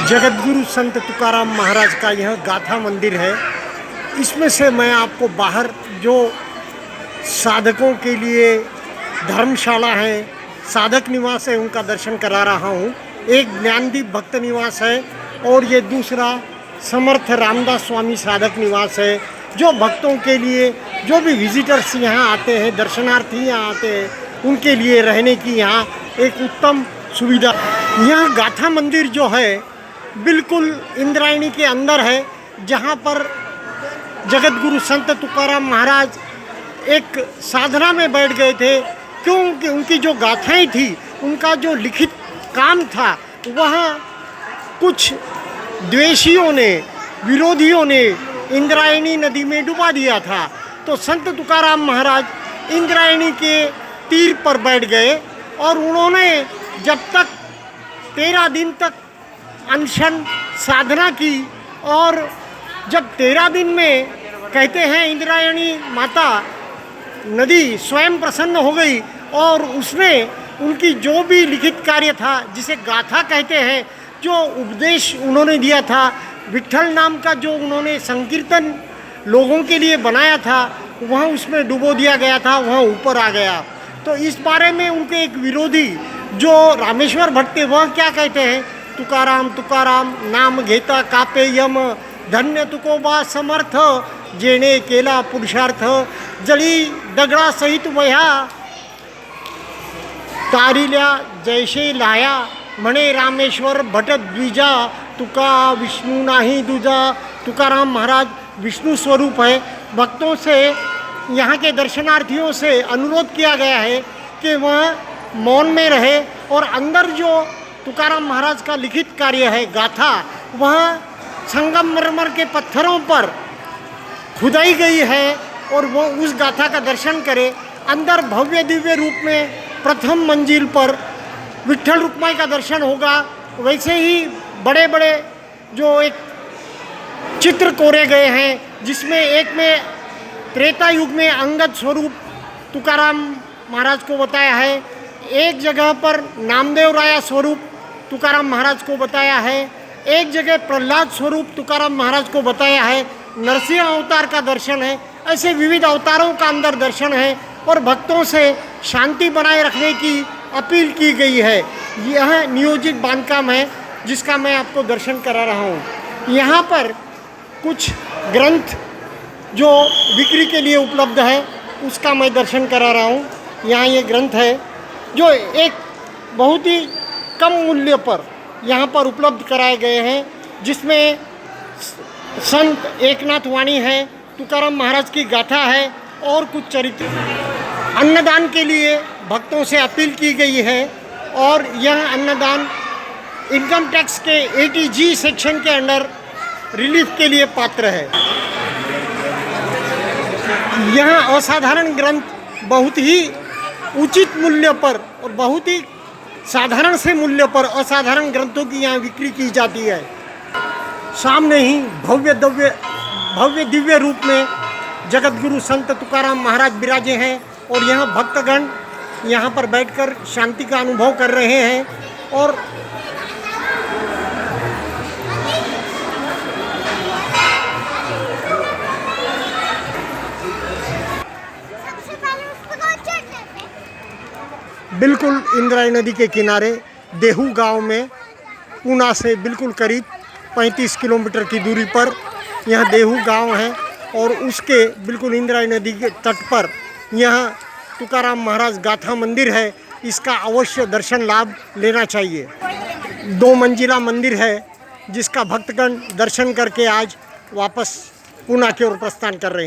जगतगुरु संत तुकाराम महाराज का यह गाथा मंदिर है। इसमें से मैं आपको बाहर जो साधकों के लिए धर्मशाला है, साधक निवास है, उनका दर्शन करा रहा हूँ। एक ज्ञानदीप भक्त निवास है और ये दूसरा समर्थ रामदास स्वामी साधक निवास है, जो भक्तों के लिए, जो भी विजिटर्स यहाँ आते हैं, दर्शनार्थी यहाँ आते हैं, उनके लिए रहने की यहाँ एक उत्तम सुविधा। यह गाथा मंदिर जो है बिल्कुल इंद्रायणी के अंदर है, जहाँ पर जगतगुरु संत तुकाराम महाराज एक साधना में बैठ गए थे, क्योंकि उनकी जो गाथाएं थी, उनका जो लिखित काम था, वह कुछ द्वेषियों ने, विरोधियों ने इंद्रायणी नदी में डुबा दिया था। तो संत तुकाराम महाराज इंद्रायणी के तीर पर बैठ गए और उन्होंने जब तक 13 दिन तक अनशन साधना की, और जब 13 दिन में कहते हैं इंद्रायणी माता नदी स्वयं प्रसन्न हो गई और उसने उनकी जो भी लिखित कार्य था, जिसे गाथा कहते हैं, जो उपदेश उन्होंने दिया था, विट्ठल नाम का जो उन्होंने संकीर्तन लोगों के लिए बनाया था, वह उसमें डुबो दिया गया था, वह ऊपर आ गया। तो इस बारे में उनके एक विरोधी जो रामेश्वर भट्ट थे, वह क्या कहते हैं, तुकाराम तुकाराम नाम घेता कापे यम, धन्य तुकोबा समर्थ, जेणे केला पुरुषार्थ, जळी दगडा सहित वह्या तारिल्या जैसे लाया, म्हणे रामेश्वर भट द्विजा, तुका विष्णु नाही दूजा। तुकाराम महाराज विष्णु स्वरूप है। भक्तों से, यहाँ के दर्शनार्थियों से अनुरोध किया गया है कि वह मौन में रहे और अंदर जो तुकाराम महाराज का लिखित कार्य है गाथा, वह संगमरमर के पत्थरों पर खुदाई गई है और वो उस गाथा का दर्शन करे। अंदर भव्य दिव्य रूप में प्रथम मंजिल पर विट्ठल रुक्माई का दर्शन होगा। वैसे ही बड़े बड़े जो एक चित्र कोरे गए हैं, जिसमें एक में त्रेता युग में अंगद स्वरूप तुकाराम महाराज को बताया है, एक जगह पर नामदेव राया स्वरूप तुकाराम महाराज को बताया है, एक जगह प्रहलाद स्वरूप तुकाराम महाराज को बताया है, नरसिंह अवतार का दर्शन है। ऐसे विविध अवतारों का अंदर दर्शन है और भक्तों से शांति बनाए रखने की अपील की गई है। यह नियोजित बांधकाम है जिसका मैं आपको दर्शन करा रहा हूँ। यहाँ पर कुछ ग्रंथ जो बिक्री के लिए उपलब्ध है, उसका मैं दर्शन करा रहा हूँ। यहाँ ये ग्रंथ है जो एक बहुत ही कम मूल्य पर यहाँ पर उपलब्ध कराए गए हैं, जिसमें संत एकनाथ वाणी है, तुकाराम महाराज की गाथा है और कुछ चरित्र। अन्नदान के लिए भक्तों से अपील की गई है और यह अन्नदान इनकम टैक्स के 80G सेक्शन के अंडर रिलीफ के लिए पात्र है। यह असाधारण ग्रंथ बहुत ही उचित मूल्य पर और बहुत ही साधारण से मूल्य पर असाधारण ग्रंथों की यहाँ बिक्री की जाती है। सामने ही भव्य दिव्य रूप में जगतगुरु संत तुकाराम महाराज विराजे हैं और यह भक्तगण यहाँ पर बैठकर शांति का अनुभव कर रहे हैं। और बिल्कुल इंद्रायणी नदी के किनारे देहू गांव में, पूना से बिल्कुल करीब 35 किलोमीटर की दूरी पर यह देहू गांव है और उसके बिल्कुल इंद्रायणी नदी के तट पर यह तुकाराम महाराज गाथा मंदिर है। इसका अवश्य दर्शन लाभ लेना चाहिए। 2 मंजिला मंदिर है जिसका भक्तगण दर्शन करके आज वापस पूना की ओर प्रस्थान कर रहे हैं।